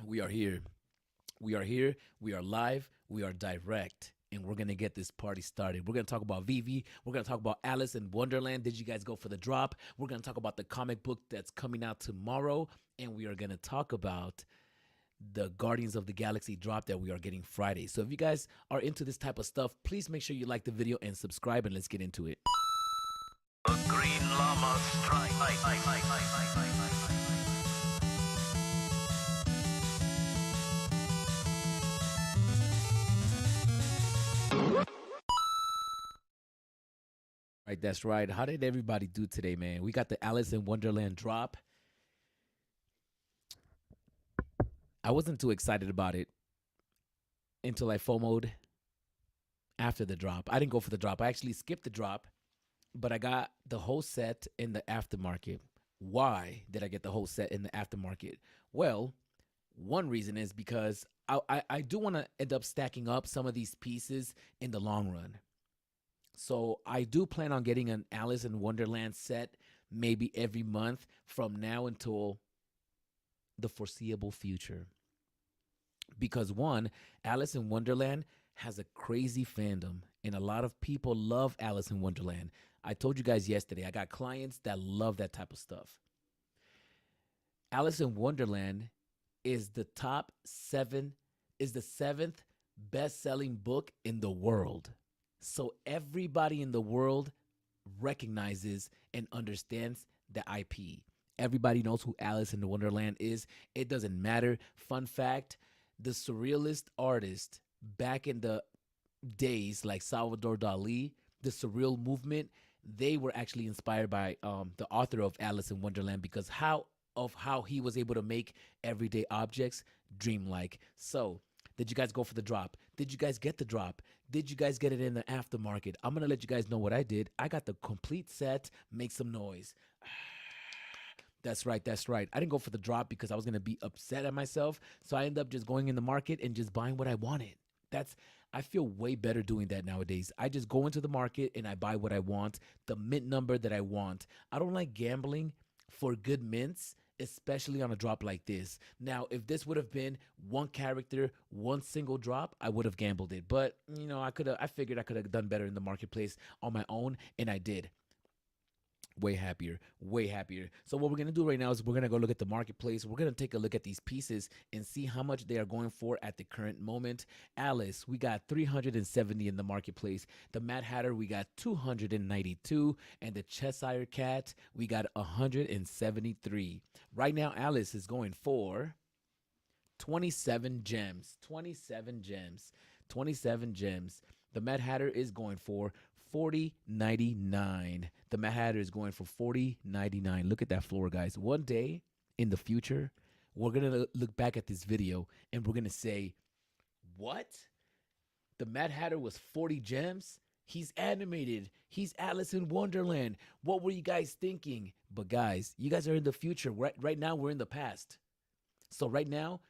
We are here. We are here. We are live. We are direct. And we're going to get this party started. We're going to talk about Vivi. We're going to talk about Alice in Wonderland. Did you guys go for the drop? We're going to talk about the comic book that's coming out tomorrow. And we are going to talk about the Guardians of the Galaxy drop that we are getting Friday. So if you guys are into this type of stuff, please make sure you like the video and subscribe, and let's get into it. The Green Llama strike. Right, that's right. How did everybody do today, man? We got the Alice in Wonderland drop. I wasn't too excited about it until I FOMO'd after the drop. I didn't go for the drop. I actually skipped the drop, but I got the whole set in the aftermarket. Why did I get the whole set in the aftermarket? Well, one reason is because I do want to end up stacking up some of these pieces in the long run. So I do plan on getting an Alice in Wonderland set maybe every month from now until the foreseeable future. Because one, Alice in Wonderland has a crazy fandom, and a lot of people love Alice in Wonderland. I told you guys yesterday, I got clients that love that type of stuff. Alice in Wonderland is the seventh best-selling book in the world. So everybody in the world recognizes and understands the IP. Everybody knows who Alice in the Wonderland is. It doesn't matter. Fun fact, the surrealist artist back in the days like Salvador Dali, the surreal movement, they were actually inspired by the author of Alice in Wonderland because how he was able to make everyday objects dreamlike. So, did you guys go for the drop? Did you guys get the drop? Did you guys get it in the aftermarket? I'm going to let you guys know what I did. I got the complete set. Make some noise. That's right. That's right. I didn't go for the drop because I was going to be upset at myself. So I ended up just going in the market and just buying what I wanted. I feel way better doing that nowadays. I just go into the market and I buy what I want, the mint number that I want. I don't like gambling for good mints, especially on a drop like this. Now, if this would have been one character, one single drop, I would have gambled it. But, I figured I could have done better in the marketplace on my own, and I did. Way happier, way happier. So what we're going to do right now is we're going to go look at the marketplace. We're going to take a look at these pieces and see how much they are going for at the current moment. Alice, we got 370 in the marketplace. The Mad Hatter, we got 292. And the Cheshire Cat, we got 173. Right now, Alice is going for 27 gems. 27 gems. 27 gems. The Mad Hatter is going for $40.99. The Mad Hatter is going for $40.99. Look at that floor, guys. One day in the future, we're going to look back at this video and we're going to say, what? The Mad Hatter was 40 gems? He's animated. He's Alice in Wonderland. What were you guys thinking? But guys, you guys are in the future. Right now, we're in the past. So right now,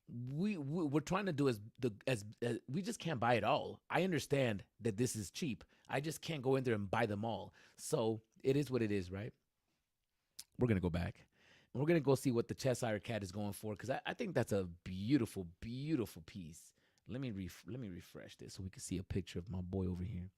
we're trying to do as we just can't buy it all. I understand that this is cheap. I just can't go in there and buy them all. So it is what it is, right? We're gonna go back. We're gonna go see what the Cheshire Cat is going for because I think that's a beautiful, beautiful piece. Let me refresh this so we can see a picture of my boy over here.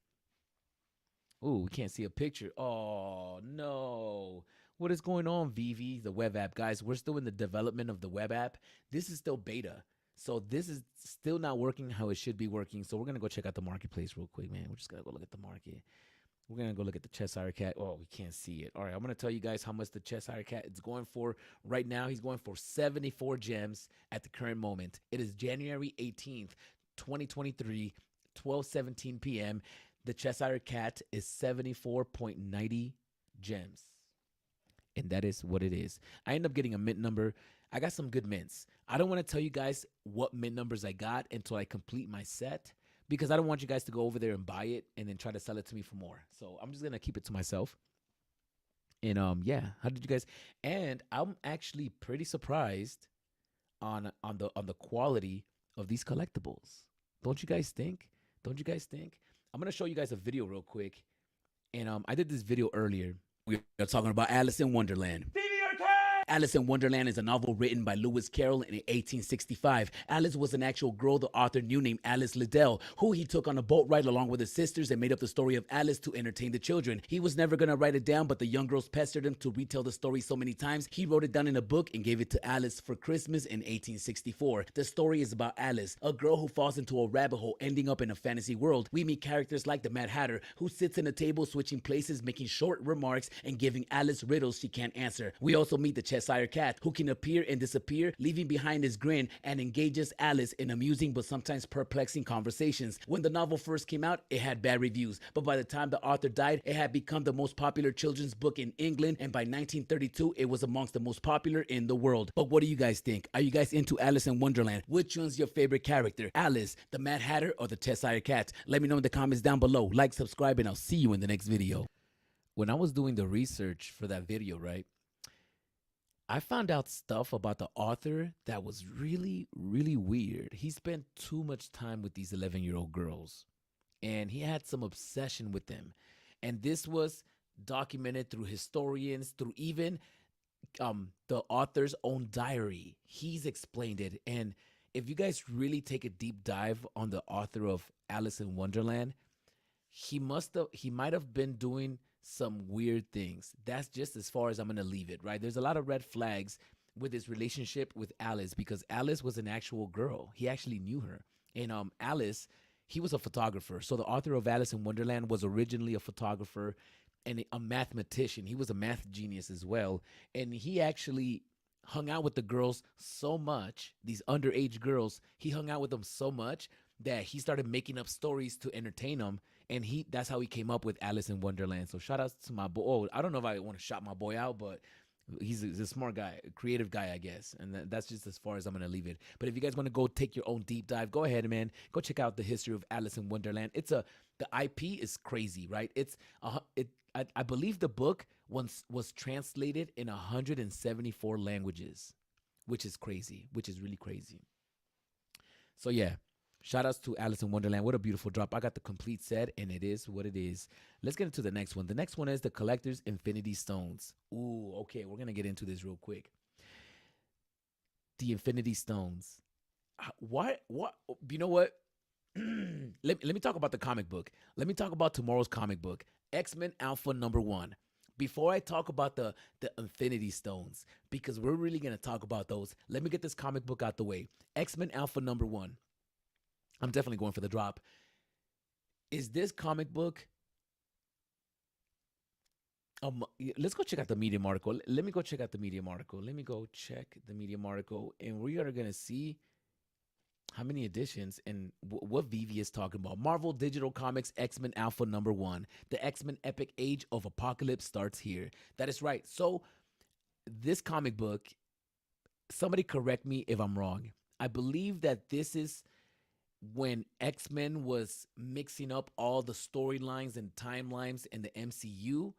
Oh, we can't see a picture. Oh no. What is going on, Vivi, the web app? Guys, we're still in the development of the web app. This is still beta. So this is still not working how it should be working. So we're going to go check out the marketplace real quick, man. We're just going to go look at the market. We're going to go look at the Cheshire Cat. Oh, we can't see it. All right, I'm going to tell you guys how much the Cheshire Cat is going for. Right now, he's going for 74 gems at the current moment. It is January 18th, 2023, 12:17 p.m. The Cheshire Cat is 74.90 gems. And that is what it is. I end up getting a mint number. I got some good mints. I don't want to tell you guys what mint numbers I got until I complete my set because I don't want you guys to go over there and buy it and then try to sell it to me for more. So I'm just going to keep it to myself. And yeah, how did you guys? And I'm actually pretty surprised on the quality of these collectibles. Don't you guys think? Don't you guys think? I'm going to show you guys a video real quick. And I did this video earlier. We are talking about Alice in Wonderland. Alice in Wonderland is a novel written by Lewis Carroll in 1865. Alice was an actual girl the author knew named Alice Liddell, who he took on a boat ride along with his sisters and made up the story of Alice to entertain the children. He was never going to write it down, but the young girls pestered him to retell the story so many times, he wrote it down in a book and gave it to Alice for Christmas in 1864. The story is about Alice, a girl who falls into a rabbit hole ending up in a fantasy world. We meet characters like the Mad Hatter, who sits in a table switching places, making short remarks and giving Alice riddles she can't answer. We also meet the Cheshire Cat, who can appear and disappear, leaving behind his grin, and engages Alice in amusing but sometimes perplexing conversations. When the novel first came out, it had bad reviews, but by the time the author died, it had become the most popular children's book in England, and by 1932, it was amongst the most popular in the world. But what do you guys think? Are you guys into Alice in Wonderland? Which one's your favorite character? Alice, the Mad Hatter, or the Cheshire Cat? Let me know in the comments down below. Like, subscribe, and I'll see you in the next video. When I was doing the research for that video, right, I found out stuff about the author that was really, really weird. He spent too much time with these 11-year-old girls, and he had some obsession with them. And this was documented through historians, through even the author's own diary. He's explained it. And if you guys really take a deep dive on the author of Alice in Wonderland, he might have been doing some weird things. That's just as far as I'm going to leave it, right? There's a lot of red flags with his relationship with Alice, because Alice was an actual girl. He actually knew her. And Alice, he was a photographer. So the author of Alice in Wonderland was originally a photographer and a mathematician. He was a math genius as well. And he actually hung out with the girls so much, these underage girls, he hung out with them so much that he started making up stories to entertain them. And that's how he came up with Alice in Wonderland. So shout out to my boy. Oh, I don't know if I want to shout my boy out, but he's a smart guy, a creative guy, I guess. And that's just as far as I'm going to leave it. But if you guys want to go take your own deep dive, go ahead, man. Go check out the history of Alice in Wonderland. The IP is crazy, right? I believe the book once was translated in 174 languages, which is crazy, which is really crazy. So yeah. Shout outs to Alice in Wonderland. What a beautiful drop. I got the complete set, and it is what it is. Let's get into the next one. The next one is the Collector's Infinity Stones. Ooh, okay. We're going to get into this real quick. The Infinity Stones. What? You know what? let me talk about the comic book. Let me talk about tomorrow's comic book. X-Men Alpha #1. Before I talk about the Infinity Stones, because we're really going to talk about those, let me get this comic book out the way. X-Men Alpha #1. I'm definitely going for the drop. Is this comic book? Let's go check out the Medium article. Let me go check out the Medium article. And we are going to see how many editions and what Vivi is talking about. Marvel Digital Comics X-Men Alpha #1. The X-Men Epic Age of Apocalypse starts here. That is right. So this comic book, somebody correct me if I'm wrong. I believe that this is when X-Men was mixing up all the storylines and timelines in the MCU.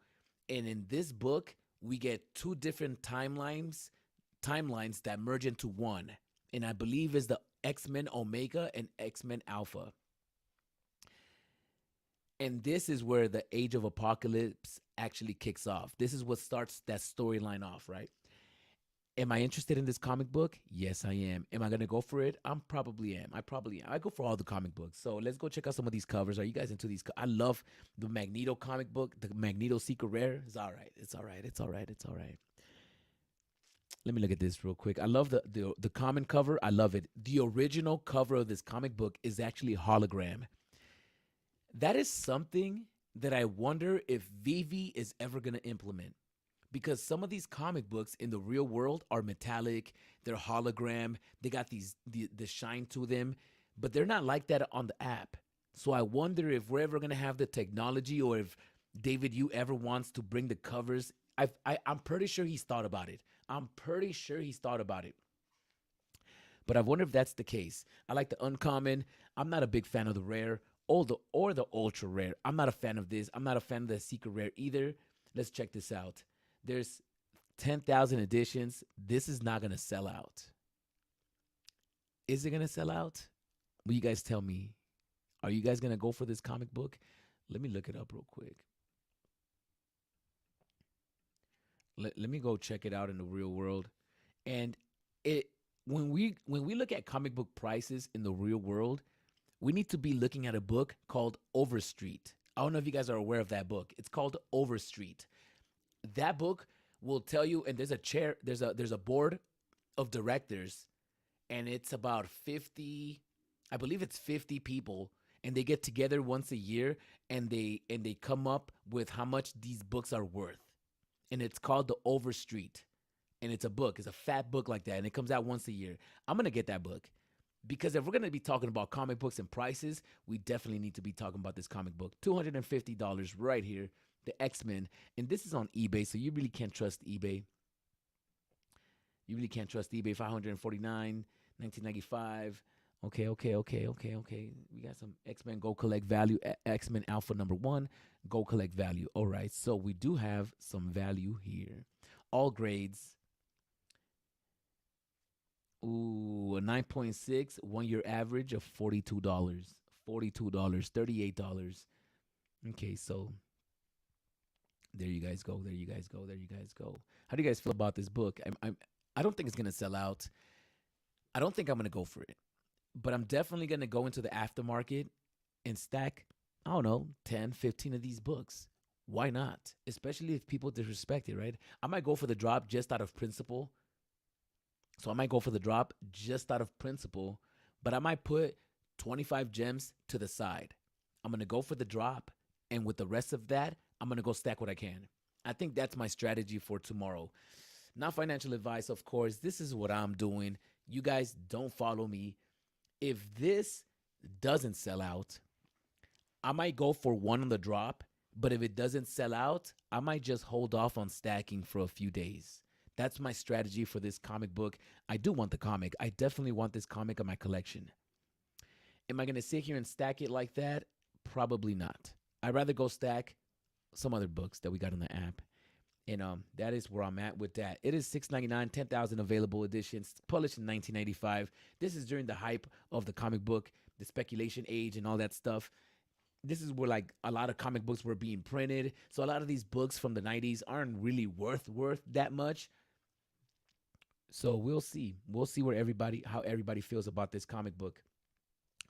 And in this book, we get two different timelines that merge into one. And I believe is the X-Men Omega and X-Men Alpha. And this is where the Age of Apocalypse actually kicks off. This is what starts that storyline off, right? Am I interested in this comic book? Yes, I am. Am I going to go for it? I probably am. I go for all the comic books. So let's go check out some of these covers. Are you guys into these? I love the Magneto comic book, the Magneto Secret Rare. It's all right. Let me look at this real quick. I love the common cover. I love it. The original cover of this comic book is actually a hologram. That is something that I wonder if Vivi is ever going to implement. Because some of these comic books in the real world are metallic, they're hologram, they got the shine to them, but they're not like that on the app. So I wonder if we're ever going to have the technology, or if David Yu ever wants to bring the covers. I'm pretty sure he's thought about it. But I wonder if that's the case. I like the uncommon. I'm not a big fan of the rare or the ultra rare. I'm not a fan of this. I'm not a fan of the secret rare either. Let's check this out. There's 10,000 editions. This is not going to sell out. Is it going to sell out? Will you guys tell me? Are you guys going to go for this comic book? Let me look it up real quick. Let me go check it out in the real world. And it when we look at comic book prices in the real world, we need to be looking at a book called Overstreet. I don't know if you guys are aware of that book. It's called Overstreet. That book will tell you, and there's a board of directors, and it's about 50, I believe it's 50 people, and they get together once a year, and they come up with how much these books are worth. And it's called the Overstreet. And it's a book. It's a fat book like that, and it comes out once a year. I'm gonna get that book because if we're gonna be talking about comic books and prices, we definitely need to be talking about this comic book. $250 right here, the X-Men, and this is on eBay, so you really can't trust eBay. You really can't trust eBay. 549, 1995. Okay. We got some X-Men Go Collect Value. X-Men Alpha #1. Go Collect Value. All right. So we do have some value here. All grades. Ooh, a 9.6. 1 year average of $42. $42. $38. Okay. So there you guys go. There you guys go. There you guys go. How do you guys feel about this book? I don't think it's gonna sell out. I don't think I'm gonna go for it, but I'm definitely gonna go into the aftermarket and stack, I don't know, 10, 15 of these books. Why not? Especially if people disrespect it, right? I might go for the drop just out of principle. So I might go for the drop just out of principle, but I might put 25 gems to the side. I'm gonna go for the drop, and with the rest of that, I'm gonna go stack what I can. I think that's my strategy for tomorrow. Not financial advice, of course. This is what I'm doing. You guys don't follow me. If this doesn't sell out, I might go for one on the drop. But if it doesn't sell out, I might just hold off on stacking for a few days. That's my strategy for this comic book. I do want the comic. I definitely want this comic in my collection. Am I going to sit here and stack it like that? Probably not. I'd rather go stack some other books that we got on the app. And that is where I'm at with that. It is $6.99, 10,000 available editions, published in 1985. This is during the hype of the comic book, the speculation age, and all that stuff. This is where like a lot of comic books were being printed. So a lot of these books from the 90s aren't really worth that much. So we'll see. We'll see how everybody feels about this comic book.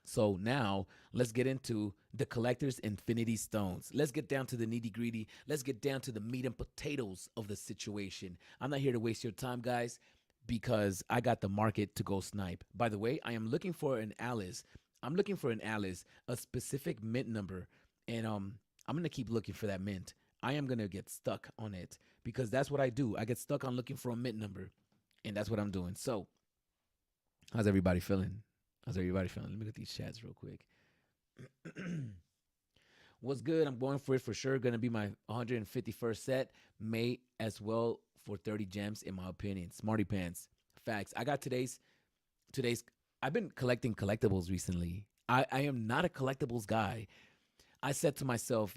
So now let's get into the collector's Infinity Stones. Let's get down to the nitty gritty. Let's get down to the meat and potatoes of the situation. I'm not here to waste your time, guys, because I got the market to go snipe. By the way, I am looking for an Alice. I'm looking for an Alice, a specific mint number, and I'm gonna keep looking for that mint. I am gonna get stuck on it because that's what I do. I get stuck on looking for a mint number, and that's what I'm doing. So, how's everybody feeling? How's everybody feeling? Let me look at these chats real quick. What's good? I'm going for it for sure. Gonna be my 151st set. May as well for 30 gems, in my opinion. Smarty pants. Facts. I got today's. I've been collecting collectibles recently. I am not a collectibles guy. I said to myself,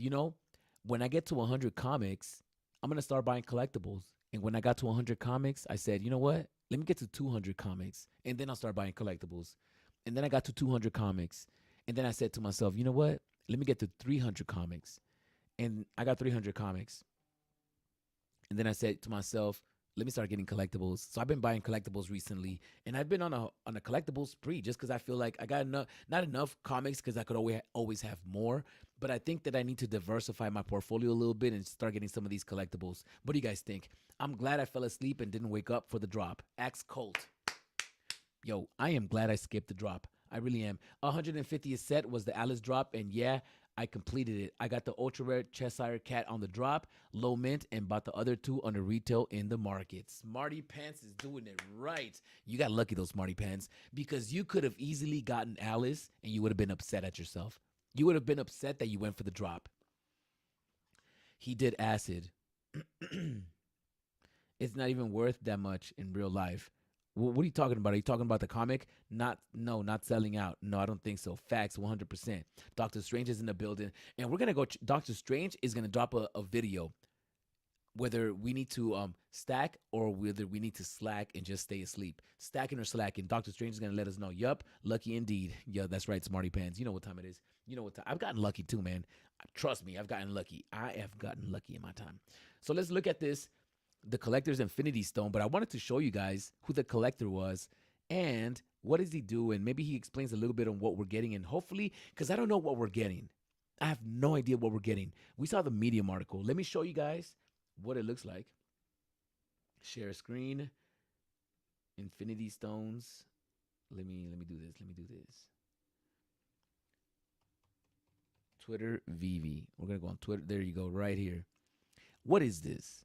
when I get to 100 comics, I'm gonna start buying collectibles. And when I got to 100 comics, I said, you know what? Let me get to 200 comics, and then I'll start buying collectibles. And then I got to 200 comics. And then I said to myself, you know what? Let me get to 300 comics. And I got 300 comics. And then I said to myself, let me start getting collectibles. So I've been buying collectibles recently. And I've been on a collectibles spree just because I feel like I got not enough comics because I could always have more. But I think that I need to diversify my portfolio a little bit and start getting some of these collectibles. What do you guys think? I'm glad I fell asleep and didn't wake up for the drop. Axe Colt. Yo, I am glad I skipped the drop. I really am. 150th set was the Alice drop, and yeah, I completed it. I got the ultra rare Cheshire Cat on the drop, low mint, and bought the other two under retail in the market. Smarty Pants is doing it right. You got lucky, those Smarty Pants, because you could have easily gotten Alice, and you would have been upset at yourself. You would have been upset that you went for the drop. He did acid. It's not even worth that much in real life. What are you talking about? Are you talking about the comic? Not selling out. No, I don't think so. Facts, 100%. Doctor Strange is in the building, and we're gonna go. Doctor Strange is gonna drop a video, whether we need to stack or whether we need to slack and just stay asleep. Stacking or slacking. Doctor Strange is gonna let us know. Yup, lucky indeed. Yeah, that's right, Smarty Pants. You know what time it is. You know what time. I've gotten lucky too, man. Trust me, I've gotten lucky. I have gotten lucky in my time. So let's look at this the collector's Infinity Stone, but I wanted to show you guys who the collector was and what does he do, and maybe he explains a little bit on what we're getting, and hopefully, because I don't know what we're getting. I have no idea what we're getting. We saw the Medium article. Let me show you guys what it looks like. Share screen. Infinity Stones. Let me do this. Let me do this. Twitter VV. We're gonna go on Twitter. There you go, right here. What is this?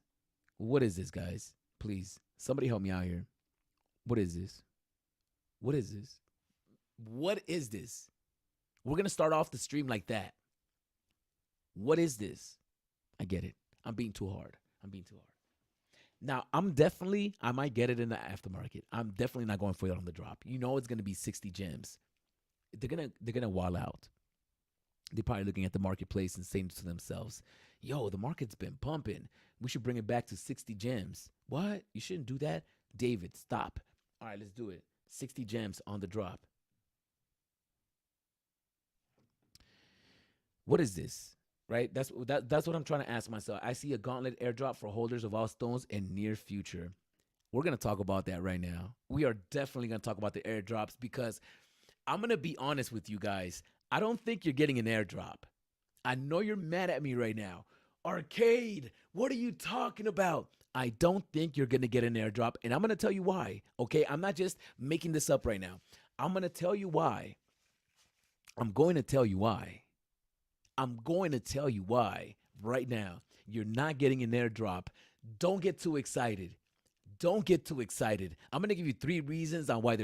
What is this, guys? Please, somebody help me out here. What is this? What is this? What is this? We're gonna start off the stream like that. What is this? I get it. I'm being too hard. I'm being too hard. Now, I might get it in the aftermarket. I'm definitely not going for it on the drop. You know it's gonna be 60 gems. They're gonna wall out. They're probably looking at the marketplace and saying to themselves, yo, the market's been pumping. We should bring it back to 60 gems. What? You shouldn't do that? David, stop. All right, let's do it. 60 gems on the drop. What is this? Right? That's what I'm trying to ask myself. I see a gauntlet airdrop for holders of all stones in near future. We're going to talk about that right now. We are definitely going to talk about the airdrops because I'm going to be honest with you guys. I don't think you're getting an airdrop. I know you're mad at me right now. Arcade, what are you talking about? I don't think you're going to get an airdrop, and I'm going to tell you why. Okay? I'm not just making this up right now. I'm going to tell you why. I'm going to tell you why. I'm going to tell you why right now. You're not getting an airdrop. Don't get too excited. Don't get too excited. I'm going to give you 3 reasons on why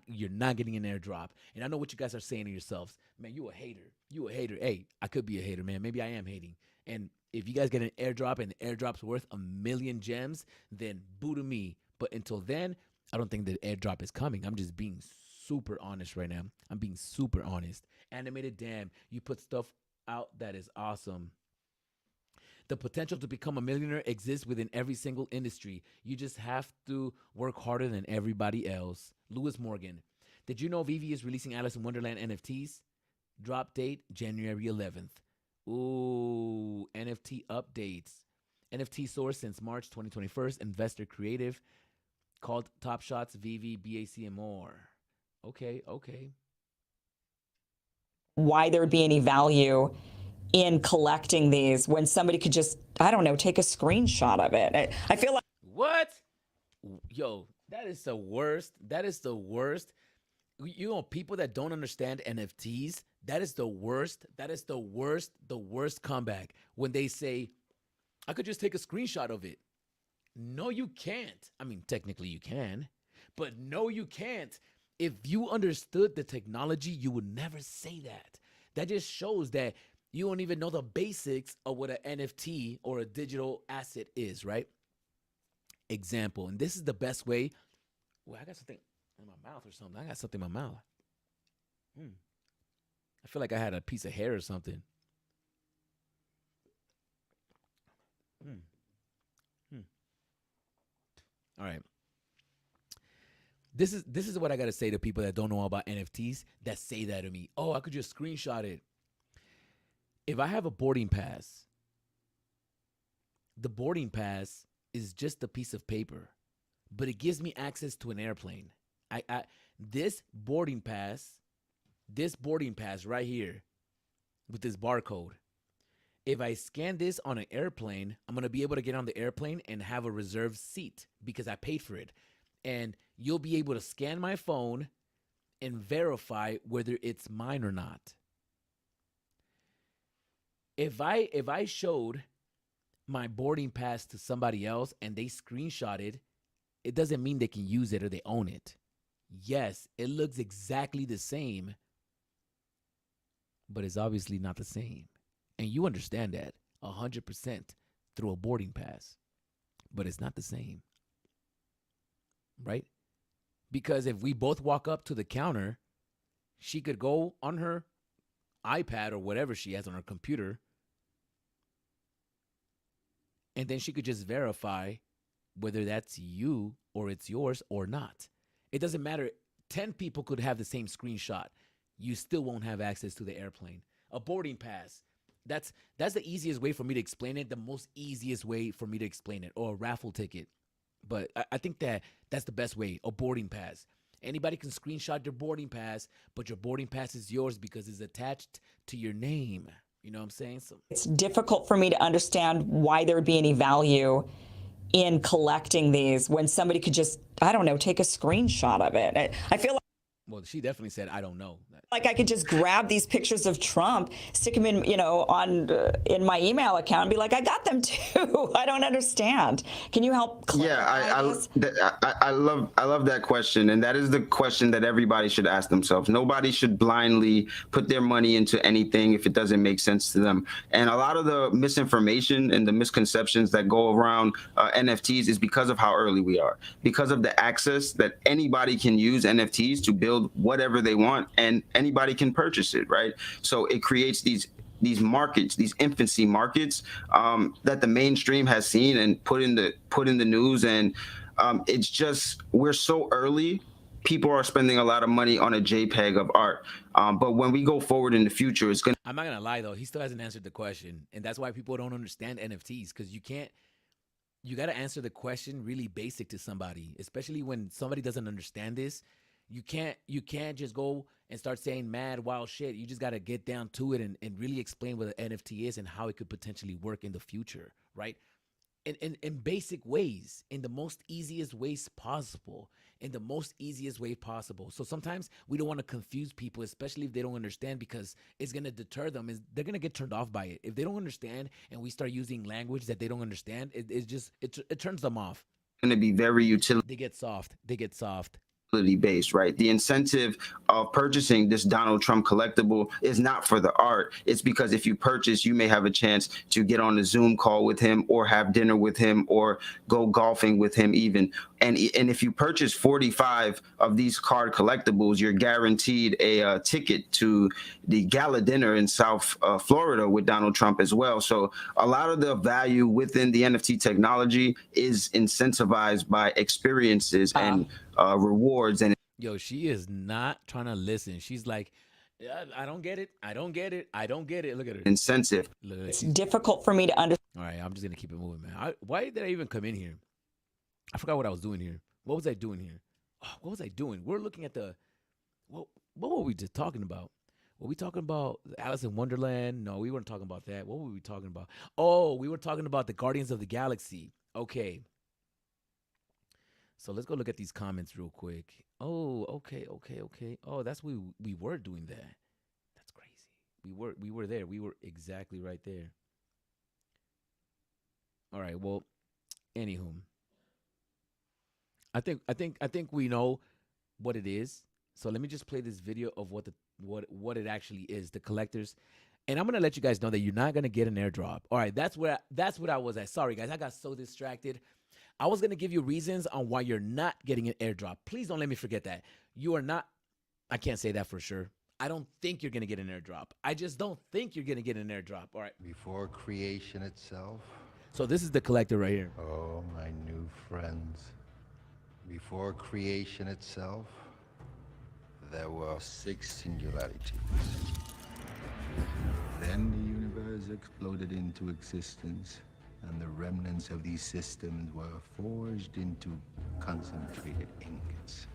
you're not getting an airdrop. And I know what you guys are saying to yourselves. Man, you a hater. You a hater. Hey, I could be a hater, man. Maybe I am hating. And if you guys get an airdrop and the airdrop's worth 1,000,000 gems, then boo to me. But until then, I don't think the airdrop is coming. I'm just being super honest right now. I'm being super honest. Animated Damn, you put stuff out that is awesome. The potential to become a millionaire exists within every single industry. You just have to work harder than everybody else. Lewis Morgan. Did you know Vivi is releasing Alice in Wonderland NFTs? Drop date January 11th. Ooh, NFT updates. NFT source since March 2021. Investor creative called Top Shots, Vivi, BAC, and more. Okay. Why there would be any value in collecting these when somebody could just, I don't know, take a screenshot of it. I feel like What? Yo, that is the worst. That is the worst. You know, people that don't understand NFTs, that is the worst. That is the worst comeback when they say, I could just take a screenshot of it. No, you can't. I mean, technically you can, but no, you can't. If you understood the technology, you would never say that. That just shows that you don't even know the basics of what an NFT or a digital asset is, right? Example, and this is the best way. Well, I got something in my mouth or something. I got something in my mouth. I feel like I had a piece of hair or something. All right. This is what I got to say to people that don't know about NFTs that say that to me. Oh, I could just screenshot it. If I have a boarding pass, the boarding pass is just a piece of paper, but it gives me access to an airplane. This boarding pass right here with this barcode, if I scan this on an airplane, I'm going to be able to get on the airplane and have a reserved seat because I paid for it. And you'll be able to scan my phone and verify whether it's mine or not. If I showed my boarding pass to somebody else and they screenshot it, it doesn't mean they can use it or they own it. Yes, it looks exactly the same, but it's obviously not the same. And you understand that 100% through a boarding pass, but it's not the same. Right? Because if we both walk up to the counter, she could go on her iPad or whatever she has on her computer, and then she could just verify whether that's you or it's yours or not. It doesn't matter. 10 people could have the same screenshot. You still won't have access to the airplane. A boarding pass. That's the easiest way for me to explain it. The most easiest way for me to explain it, or a raffle ticket. But I think that's the best way. A boarding pass. Anybody can screenshot your boarding pass, but your boarding pass is yours because it's attached to your name. You know what I'm saying? So It's difficult for me to understand why there would be any value in collecting these when somebody could just, I don't know, take a screenshot of it. I feel well, she definitely said, I don't know. like I could just grab these pictures of Trump, stick them in, on in my email account, and be like, I got them too. I don't understand. Can you help clarify this? I love that question, and that is the question that everybody should ask themselves. Nobody should blindly put their money into anything if it doesn't make sense to them. And a lot of the misinformation and the misconceptions that go around NFTs is because of how early we are, because of the access that anybody can use NFTs to build whatever they want, and anybody can purchase it, right? So it creates these markets, these infancy markets that the mainstream has seen and put in the news, and it's just, we're so early. People are spending a lot of money on a JPEG of art, but when we go forward in the future, it's gonna. I'm not gonna lie though, he still hasn't answered the question, and that's why people don't understand NFTs, because you got to answer the question really basic to somebody, especially when somebody doesn't understand this. You can't just go and start saying mad wild shit. You just got to get down to it and really explain what an NFT is and how it could potentially work in the future, right? In basic ways, in the most easiest ways possible, So sometimes we don't want to confuse people, especially if they don't understand, because it's going to deter them. They're going to get turned off by it. If they don't understand and we start using language that they don't understand, it turns them off. Going to be very utility. They get soft. Based, right? The incentive of purchasing this Donald Trump collectible is not for the art. It's because if you purchase, you may have a chance to get on a Zoom call with him, or have dinner with him, or go golfing with him even. And if you purchase 45 of these card collectibles, you're guaranteed a ticket to the gala dinner in South Florida with Donald Trump as well. So a lot of the value within the NFT technology is incentivized by experiences and rewards. And yo, she is not trying to listen. She's like, yeah, I don't get it. Look at her. Incentive. Look at her. It's difficult for me to understand. All right, I'm just gonna keep it moving, man. Why did I even come in here? I forgot what I was doing here. What was I doing here? Oh, what was I doing? We're looking at the what were we just talking about? Were we talking about Alice in Wonderland? No, we weren't talking about that. What were we talking about? Oh, we were talking about the Guardians of the Galaxy. Okay. So let's go look at these comments real quick. Oh, okay. Oh, that's we were doing that. That's crazy. We were there. We were exactly right there. All right. Well, anywho, I think we know what it is. So let me just play this video of what it actually is, the collectors. And I'm gonna let you guys know that you're not gonna get an airdrop. All right, that's what I was at. Sorry guys, I got so distracted. I was gonna give you reasons on why you're not getting an airdrop. Please don't let me forget that. You are not. I can't say that for sure. I don't think you're gonna get an airdrop. I just don't think you're gonna get an airdrop. All right. Before creation itself. So this is the collector right here. Oh, my new friends. Before creation itself, there were 6 singularities. Then the universe exploded into existence, and the remnants of these systems were forged into concentrated ingots.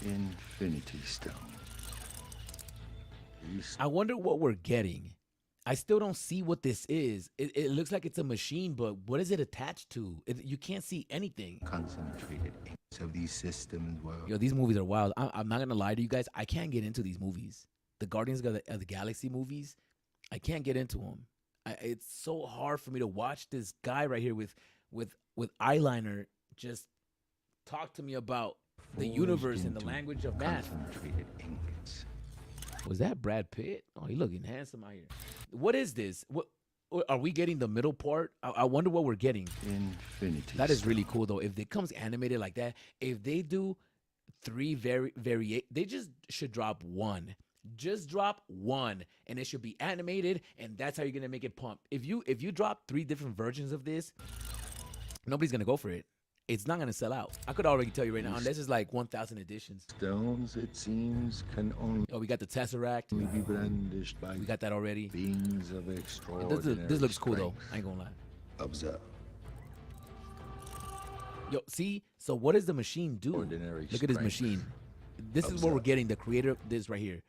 Infinity Stone. I wonder what we're getting. I still don't see what this is. It looks like it's a machine, but what is it attached to? You can't see anything. Concentrated ingots of these systems were... Yo, these movies are wild. I'm not going to lie to you guys. I can't get into these movies. The Guardians of the Galaxy movies, I can't get into them. It's so hard for me to watch this guy right here with eyeliner just talk to me about the universe in the language of math. Concentrated ingots. Was that Brad Pitt? Oh, he looking handsome out here. What is this? What are we getting? The middle part? I wonder what we're getting. Infinity. That is really cool though. If it comes animated like that, if they do 3 they just should drop 1. Just drop 1 and it should be animated, and that's how you're gonna make it pump. If you drop 3 different versions of this, nobody's gonna go for it. it's not gonna sell out. I could already tell you right now, unless it's like 1,000 editions. Stones, it seems, can only Oh, we got the Tesseract. be brandished by We got that already. beings of extraordinary This looks cool though. strength. I ain't gonna lie. Observe. Yo, see? So what does the machine do? Ordinary Look at this strength. machine. This is what we're Observe. getting. The creator of this right here.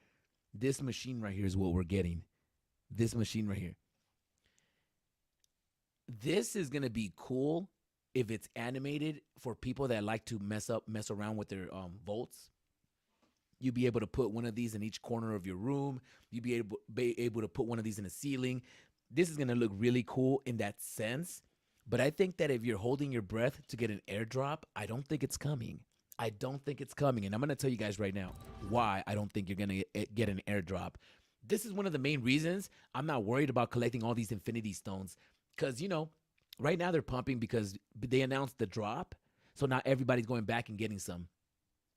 This machine right here is what we're getting. This machine right here. This is gonna be cool if it's animated for people that like to mess around with their volts. You'd be able to put one of these in each corner of your room. You'd be able to put one of these in the ceiling. This is gonna look really cool in that sense. But I think that if you're holding your breath to get an airdrop, I don't think it's coming. I don't think it's coming. And I'm going to tell you guys right now why I don't think you're going to get an airdrop. This is one of the main reasons I'm not worried about collecting all these infinity stones. Because, you know, right now they're pumping because they announced the drop. So now everybody's going back and getting some.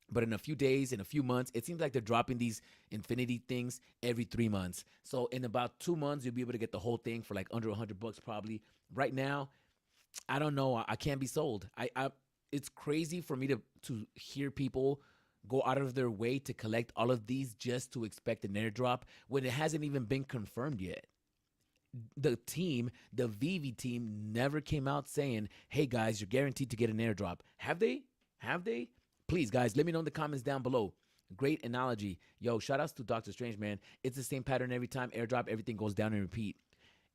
But in a few days, in a few months, it seems like they're dropping these infinity things every 3 months. So in about 2 months, you'll be able to get the whole thing for like under $100 probably. Right now, I don't know. I can't be sold. It's crazy for me to hear people go out of their way to collect all of these just to expect an airdrop when it hasn't even been confirmed yet. The team, the VV team, never came out saying, "Hey guys, you're guaranteed to get an airdrop." Have they? Have they? Please, guys, let me know in the comments down below. Great analogy. Yo, shout outs to Doctor Strange, man. It's the same pattern every time. Airdrop, everything goes down and repeat.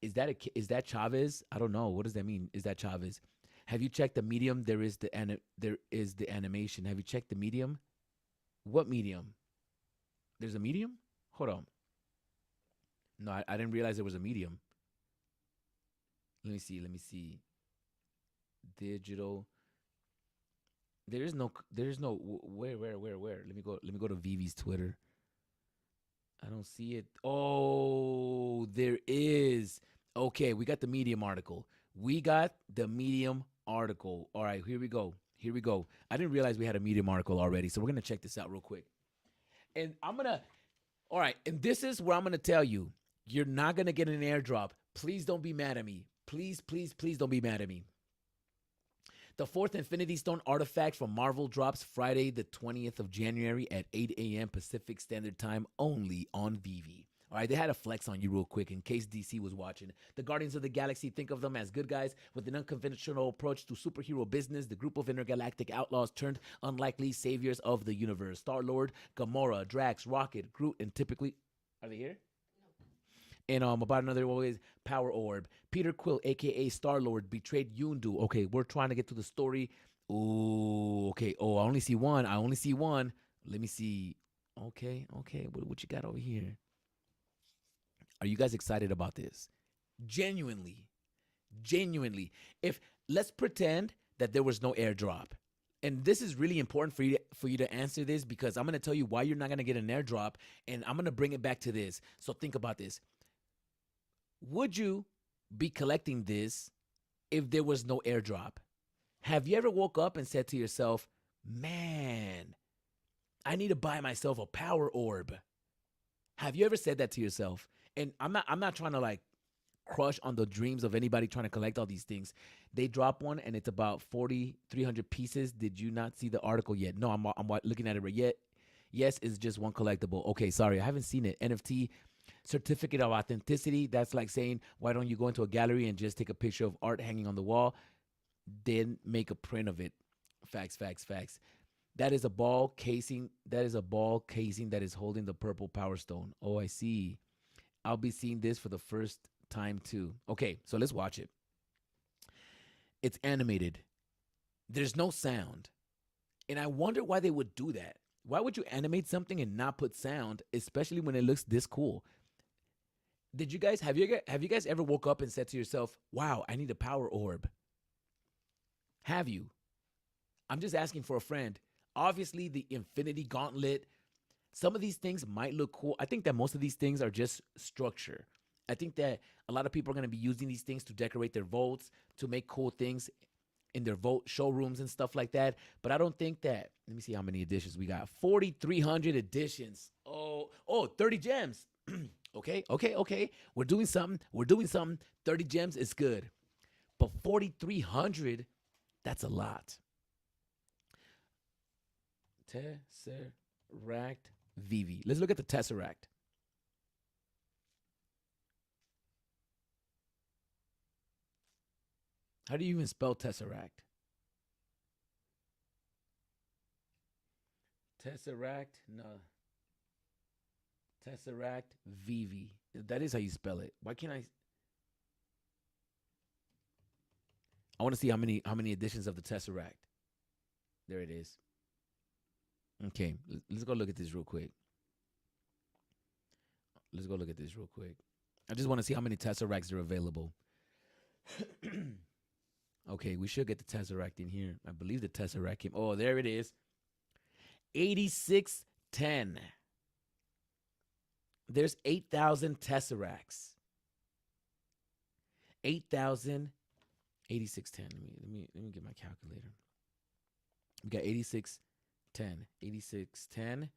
Is that Chavez? I don't know. What does that mean? Is that Chavez? Have you checked the medium? There is the animation. Have you checked the medium? What medium? There's a medium? Hold on. No, I didn't realize there was a medium. Let me see. Digital. There's no where? Let me go to Vivi's Twitter. I don't see it. Oh, there is. Okay, we got the Medium article. All right, here we go. I didn't realize we had a Medium article already, so we're going to check this out real quick. And all right, and this is where I'm going to tell you, you're not going to get an airdrop. Please don't be mad at me. Please don't be mad at me. The 4th Infinity Stone artifact from Marvel drops Friday, the 20th of January at 8 a.m. Pacific Standard Time only on VV. All right, they had a flex on you real quick in case DC was watching. The Guardians of the Galaxy, think of them as good guys with an unconventional approach to superhero business. The group of intergalactic outlaws turned unlikely saviors of the universe. Star-Lord, Gamora, Drax, Rocket, Groot, and typically... Are they here? And about another always Power Orb. Peter Quill, a.k.a. Star-Lord, betrayed Yondu. Okay, we're trying to get to the story. Ooh, okay. Oh, I only see one. Let me see. Okay. What you got over here? Are you guys excited about this? Genuinely. If let's pretend that there was no airdrop. And this is really important for you to answer this because I'm going to tell you why you're not going to get an airdrop, and I'm going to bring it back to this. So think about this. Would you be collecting this if there was no airdrop? Have you ever woke up and said to yourself, "Man, I need to buy myself a power orb"? Have you ever said that to yourself? And I'm not trying to like crush on the dreams of anybody trying to collect all these things. They drop one and it's about 4,300 pieces. Did you not see the article yet? No, I'm looking at it right yet. Yes, it's just one collectible. Okay, sorry, I haven't seen it. NFT, certificate of authenticity. That's like saying, why don't you go into a gallery and just take a picture of art hanging on the wall, then make a print of it? Facts. That is a ball casing. That is holding the purple power stone. Oh, I see. I'll be seeing this for the first time too. Okay, so let's watch it. It's animated. There's no sound. And I wonder why they would do that. Why would you animate something and not put sound, especially when it looks this cool? Have you guys ever woke up and said to yourself, "Wow, I need a power orb"? Have you? I'm just asking for a friend. Obviously, the Infinity Gauntlet, some of these things might look cool. I think that most of these things are just structure. I think that a lot of people are going to be using these things to decorate their vaults, to make cool things in their vault showrooms and stuff like that. But I don't think that, let me see how many editions we got. 4,300 editions. Oh, 30 gems. Okay. We're doing something. 30 gems is good. But 4,300, that's a lot. Tesseract VV. Let's look at the Tesseract. How do you even spell Tesseract? Tesseract, no. Tesseract VV. That is how you spell it. Why can't I want to see how many editions of the Tesseract. There it is. Okay, let's go look at this real quick. Let's go look at this real quick. I just want to see how many Tesseracts are available. Okay, we should get the Tesseract in here. I believe the Tesseract came. Oh, there it is. 8610. There's 8,000 Tesseracts. 8,000, 8610. Let me get my calculator. We got 8610. 8610.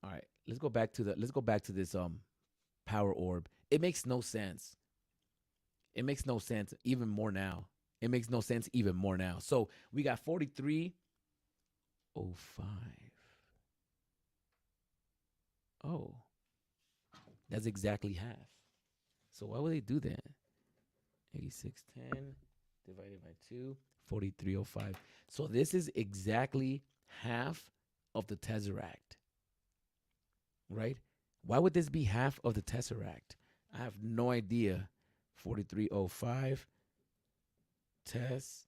All right, let's go back to this power orb. It makes no sense. It makes no sense even more now. It makes no sense even more now. So we got 4305. Oh, that's exactly half. So why would they do that? 8610 divided by 2, 4305. So this is exactly half of the Tesseract, right? Why would this be half of the Tesseract? I have no idea. 4305 Tess,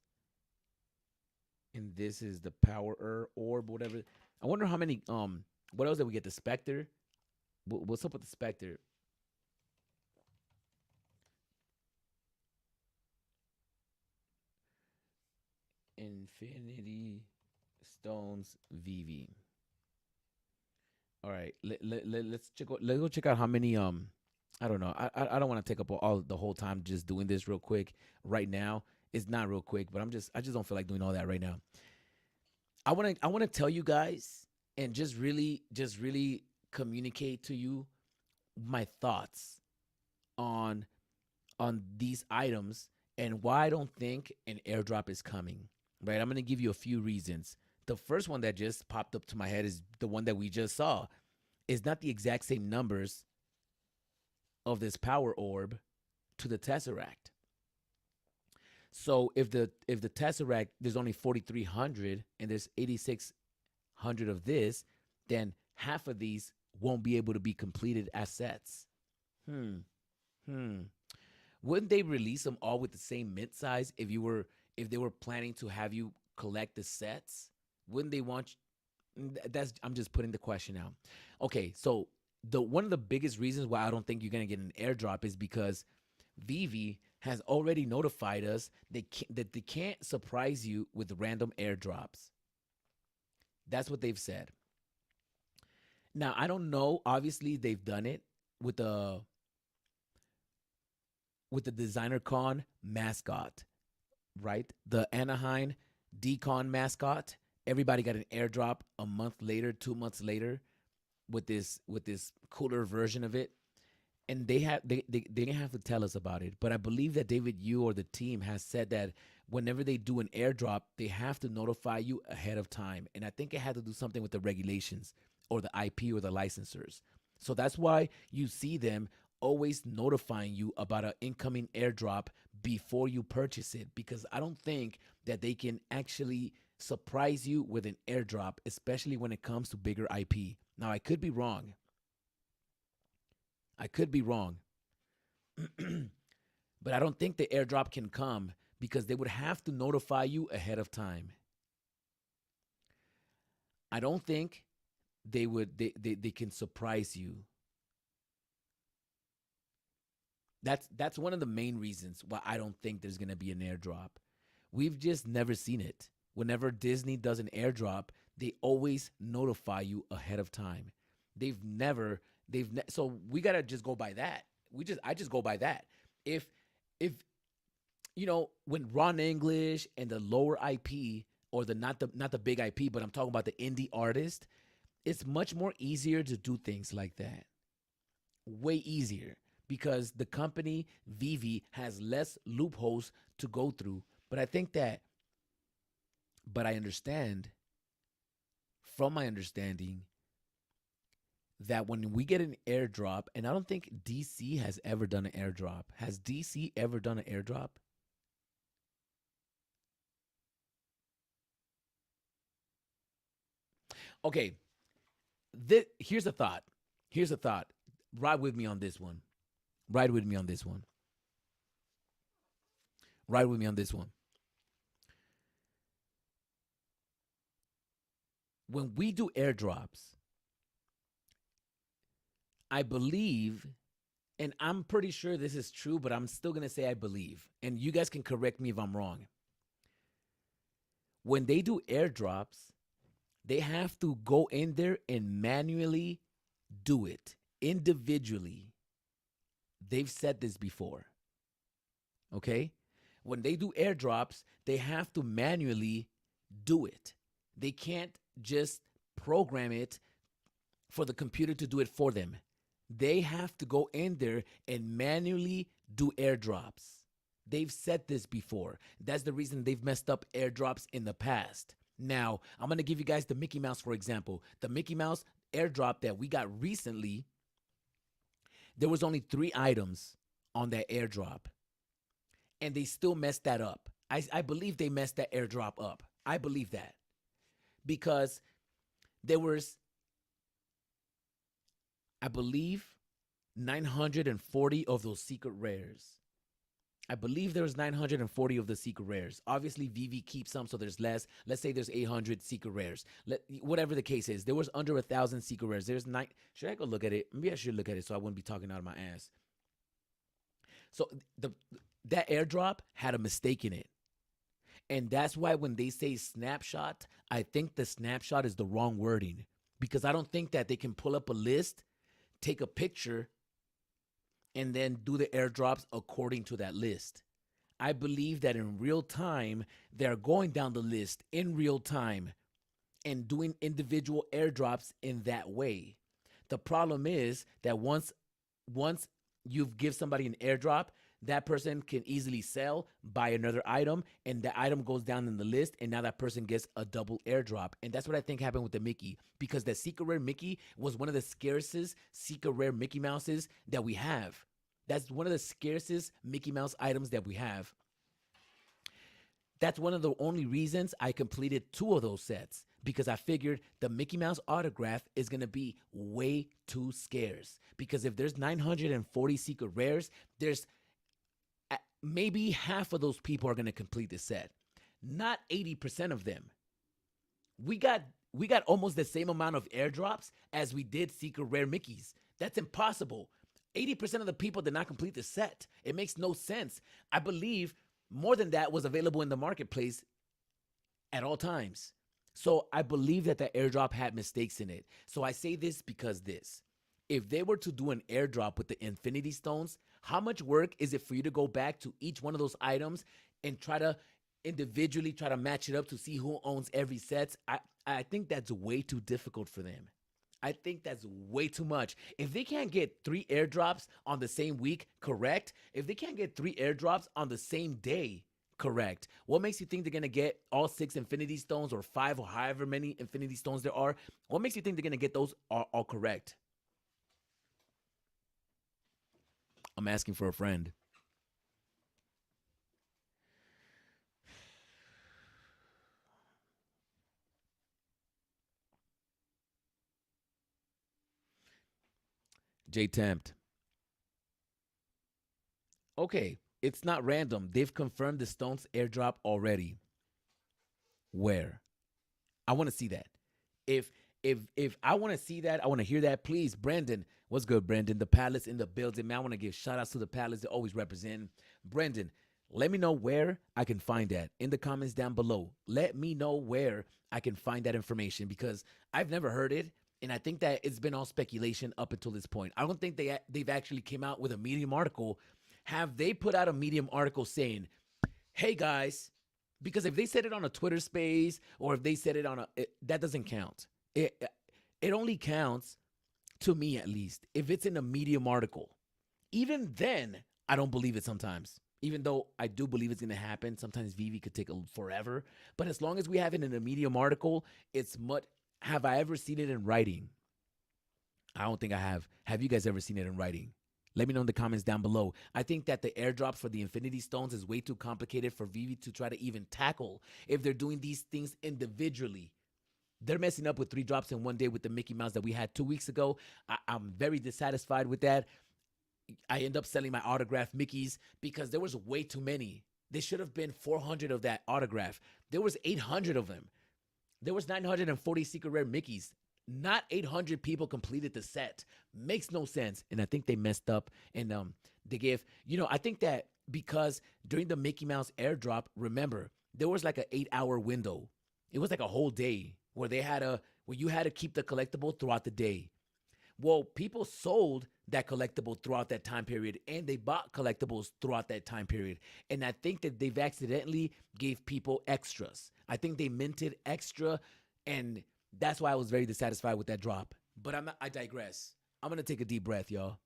and this is the power orb, whatever. I wonder how many. What else did we get? The Spectre. What's up with the Spectre? Infinity Stones VV. All right, let's go check out how many. I don't know. I don't want to take up all the whole time just doing this real quick right now. It's not real quick, but I just don't feel like doing all that right now. I want to tell you guys and just really communicate to you my thoughts on these items and why I don't think an airdrop is coming. Right? I'm going to give you a few reasons. The first one that just popped up to my head is the one that we just saw. It's not the exact same numbers of this power orb to the Tesseract. So if the Tesseract, there's only 4,300 and there's 8,600 of this, then half of these won't be able to be completed as sets. Wouldn't they release them all with the same mint size if they were planning to have you collect the sets? Wouldn't they want I'm just putting the question out. Okay, so one of the biggest reasons why I don't think you're going to get an airdrop is because Vivi has already notified us that they can't surprise you with random airdrops. That's what they've said. Now, I don't know. Obviously, they've done it with the Designer Con mascot, right? The Anaheim Decon mascot. Everybody got an airdrop a month later, 2 months later, with this cooler version of it, and they didn't have to tell us about it. But I believe that David Yu or the team has said that whenever they do an airdrop, they have to notify you ahead of time, and I think it had to do something with the regulations or the IP or the licensors. So that's why you see them always notifying you about an incoming airdrop before you purchase it, because I don't think that they can actually surprise you with an airdrop, especially when it comes to bigger IP. Now, I could be wrong. But I don't think the airdrop can come because they would have to notify you ahead of time. I don't think they can surprise you. That's one of the main reasons why I don't think there's going to be an airdrop. We've just never seen it. Whenever Disney does an airdrop, they always notify you ahead of time. So we got to just go by that. I just go by that. If when Ron English and the lower IP or not the big IP, but I'm talking about the indie artist, it's much more easier to do things like that. Way easier, because the company Vivi has less loopholes to go through. But I understand from my understanding, that when we get an airdrop, and I don't think DC has ever done an airdrop. Has DC ever done an airdrop? Okay, here's a thought. Here's a thought. Ride with me on this one. Ride with me on this one. Ride with me on this one. When we do airdrops, I believe, and I'm pretty sure this is true, but I'm still going to say I believe, and you guys can correct me if I'm wrong. When they do airdrops, they have to go in there and manually do it individually. They've said this before. Okay? When they do airdrops, they have to manually do it. They can't just program it for the computer to do it for them. They have to go in there and manually do airdrops. They've said this before. That's the reason they've messed up airdrops in the past. Now, I'm going to give you guys the Mickey Mouse, for example. The Mickey Mouse airdrop that we got recently, there was only 3 items on that airdrop. And they still messed that up. I believe they messed that airdrop up. I believe that. Because there was, I believe, 940 of those secret rares. I believe there's 940 of the secret rares. Obviously, VV keeps some, so there's less. Let's say there's 800 secret rares. Whatever the case is, there was under 1,000 secret rares. There's 9. Should I go look at it? Maybe I should look at it so I wouldn't be talking out of my ass. So that airdrop had a mistake in it. And that's why when they say snapshot, I think the snapshot is the wrong wording. Because I don't think that they can pull up a list, take a picture, and then do the airdrops according to that list. I believe that in real time, they're going down the list in real time and doing individual airdrops in that way. The problem is that once you give somebody an airdrop, that person can easily sell, buy another item, and the item goes down in the list, and now that person gets a double airdrop. And that's what I think happened with the Mickey, because the secret rare Mickey was one of the scarcest secret rare Mickey Mouses that we have. That's one of the scarcest Mickey Mouse items that we have. That's one of the only reasons I completed 2 of those sets, because I figured the Mickey Mouse autograph is going to be way too scarce. Because if there's 940 secret rares, there's maybe half of those people are going to complete the set. Not 80% of them. We got almost the same amount of airdrops as we did secret rare Mickeys. That's impossible. 80% of the people did not complete the set. It makes no sense. I believe more than that was available in the marketplace at all times. So I believe that the airdrop had mistakes in it. So I say this because this. If they were to do an airdrop with the Infinity Stones, how much work is it for you to go back to each one of those items and try to individually try to match it up to see who owns every set? I think that's way too difficult for them. I think that's way too much. If they can't get 3 airdrops on the same week, correct. If they can't get 3 airdrops on the same day, correct. What makes you think they're going to get all 6 Infinity Stones or 5 or however many Infinity Stones there are? What makes you think they're going to get those all correct? I'm asking for a friend. J Tempt. Okay, it's not random. They've confirmed the Stones airdrop already. Where? I want to see that. If I want to see that, I want to hear that, please, Brandon. What's good, Brandon? The Palace in the building, man. I want to give shout outs to the Palace. They always represent. Brandon, let me know where I can find that in the comments down below. Let me know where I can find that information, because I've never heard it. And I think that it's been all speculation up until this point. I don't think they've actually came out with a Medium article. Have they put out a Medium article saying, hey, guys, because if they said it on a Twitter space or if they said it on that doesn't count. It only counts, to me at least, if it's in a Medium article. Even then, I don't believe it sometimes. Even though I do believe it's going to happen. Sometimes VV could take forever. But as long as we have it in a Medium article, it's much. Have I ever seen it in writing? I don't think I have. Have you guys ever seen it in writing? Let me know in the comments down below. I think that the airdrops for the Infinity Stones is way too complicated for Vivi to try to even tackle if they're doing these things individually. They're messing up with 3 drops in one day with the Mickey Mouse that we had 2 weeks ago. I'm very dissatisfied with that. I end up selling my autographed Mickeys because there was way too many. There should have been 400 of that autograph. There was 800 of them. There was 940 secret rare Mickeys. Not 800 people completed the set. Makes no sense. And I think they messed up. And they gave, I think that because during the Mickey Mouse airdrop, remember, there was like an 8-hour window. It was like a whole day where you had to keep the collectible throughout the day. Well, people sold that collectible throughout that time period, and they bought collectibles throughout that time period. And I think that they've accidentally gave people extras. I think they minted extra, and that's why I was very dissatisfied with that drop. But I digress. I'm going to take a deep breath, y'all.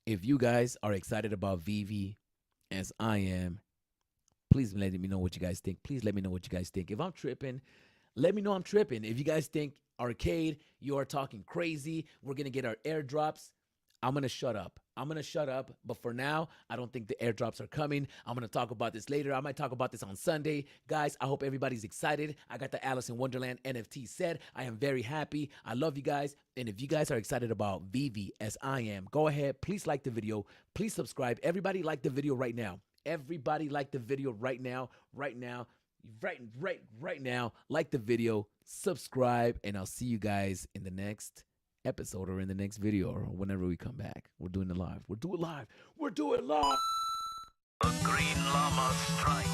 If you guys are excited about Vivi as I am, please let me know what you guys think. Please let me know what you guys think. If I'm tripping, let me know I'm tripping. If you guys think Arcade, you are talking crazy, we're going to get our airdrops, I'm going to shut up. But for now, I don't think the airdrops are coming. I'm going to talk about this later. I might talk about this on Sunday. Guys, I hope everybody's excited. I got the Alice in Wonderland NFT set. I am very happy. I love you guys. And if you guys are excited about Vivi as I am, go ahead. Please like the video. Please subscribe. Everybody like the video right now. Everybody like the video right now. Right now. Right now. Like the video. Subscribe. And I'll see you guys in the next episode or in the next video or whenever we come back. We're doing it live. We're doing live. The Green Llama strike.